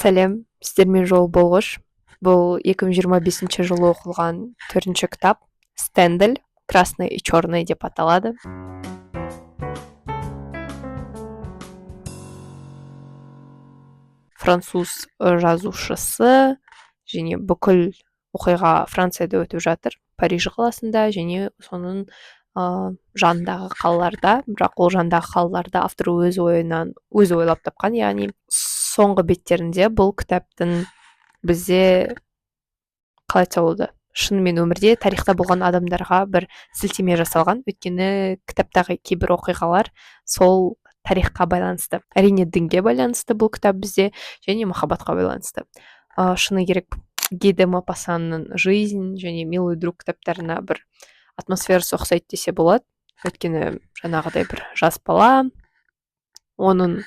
Сәлем, сіздермен жол болғыш. Бұл 2025 жылы оқылған 4-ші кітап Стендель, красный и черный деп аталады. Француз жазушысы және бүкіл оқиға Францияда өтіп жатыр, Париж қаласында және соның жанындағы қалаларда, бірақ ол жанындағы қалаларда автор өзі ойлап тапқан, яғни соңғы беттерінде бұл кітаптың бізде қалай айтса болады, шынымен өмірде тарихта болған адамдарға бір сілтеме жасалған, өйткені кітаптағы кейбір оқиғалар сол тарихқа байланысты. Әрине дінге байланысты бұл кітап бізде және махаббатқа байланысты. Шыны керек, Ги де Мопассанның жизнь және милый друг кітаптарына бір атмосферасы ұқсайды десе болады. Өйткені жаңағыдай бір жас бала, оның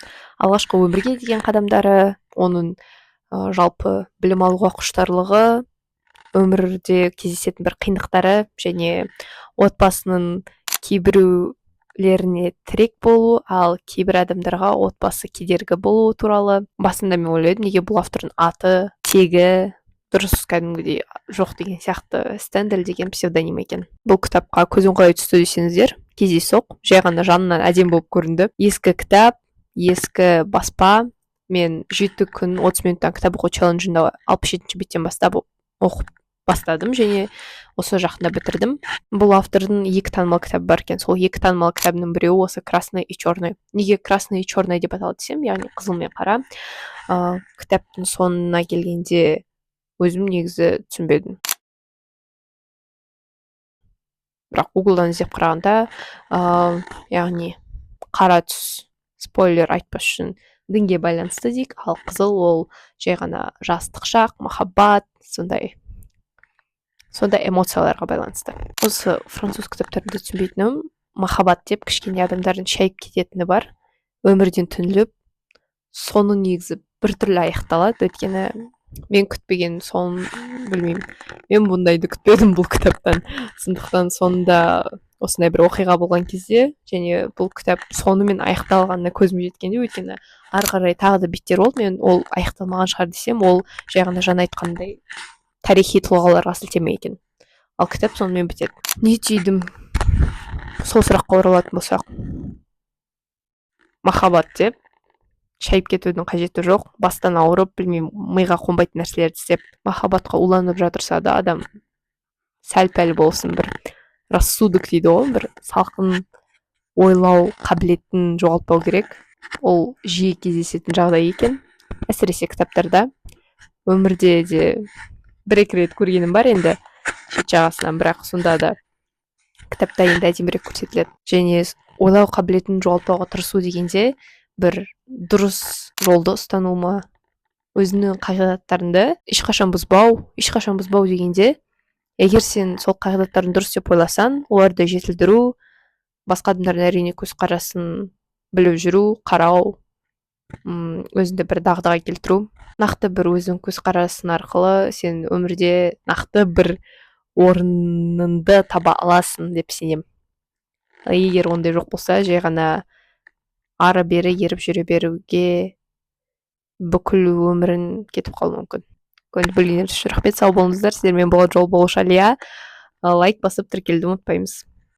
алғашқы өмірге деген қадамдары, оның жалпы білім алуға құштарлығы, өмірде кездесетін бір қиындықтары және отбасының кейбіреулеріне тірек болу, ал кейбір адамдарға отбасы кедергі болу туралы. Басында мен ойладым, неге бұл автордың аты, тегі дұрыс кәдімгідей жоқ деген сияқты, Стендель деген псевдоним екен. Бұл кітапқа көзім қалай түсті десеңіздер, кездейсоқ, жай ғана жанынан әдемі болып көрінді. Ескі кітап, ескі баспа. Мен 7 күн 30 минуттан кітап оқу челленджінде 67-ші беттен бастап оқып бастадым және осы жақында бітірдім. Бұл автордың 2 танымал кітабы бар екен. Сол 2 танымал кітабының біреуі осы красный и черный. Неге красный и черный деп аталды десем, яғни қызыл мен қара. Кітаптың соңына келгенде өзім негізі түсінбедім. Бірақ Google-дан іздеп қарағанда, яғни қара түс, спойлер айтпас үшін, дінге байланысты дейік, ал қызыл ол жай ғана жастық шақ, махаббат, сондай эмоцияларға байланысты. Осы француз кітаптарында түсінбейтінім, махаббат деп кішкене адамдардың шайып кететіні бар, өмірден түңіліп, соның негізі біртүрлі аяқталады. Өйткені мен күтпеген соң, білмеймін, мен бұндайды күтпедім бұл кітаптан. Сондықтан соңында осындай бір оқиға болған кезде және бұл кітап сонымен аяқталғанына көзім жеткенде, өйткені ары қарай тағы да беттер болды, мен ол аяқталмаған шығар десем, ол жай ғана жаңа айтқандай тарихи тұлғаларға сілтеме екен. Ал кітап сонымен бітеді. Не түйдім? Сол сұраққа оралатын болсақ, махаббат деп шайып кетудің қажеті жоқ. Бастан ауырып, білмеймін, миға қонбайтын нәрселерді істеп, махаббатқа уланып жатырса да адам сәл-пәл болсын бір рассудок дейді ғой, бір салқын ойлау қабілетін жоғалтпау керек. Ол жиі кездесетін жағдай екен. Әсіресе кітаптарда. Өмірде де бір-екі рет көргенім бар енді шет жағасынан, бірақ сонда да кітапта енді әдемірек көрсетіледі. Және ойлау қабілетін жоғалтпауға тырысу дегенде бір дұрыс жолды ұстану ма, өзінің қағидаттарында ешқашан бұзбау дегенде, егер сен сол қағидаттарын дұрыс деп ойласаң, оларды жетілдіру, басқа адамдардың әрине көзқарасын біліп жүру, қарау, өзіңді бір дағдыға келтіру, нақты бір өзің көзқарасын арқылы сен өмірде нақты бір орныңды таба аласың деп сенем. Егер ондай жоқ болса, жай ғана ары-бері еріп жүре беруге бүкіл өмірін кетіп қалуы мүмкін. Көңіл бөлгеніңіз үшін рахмет, сау болыңыздар. Сіздермен болған жол болушы Алия. Лайк басып тіркелуді ұмытпаймыз.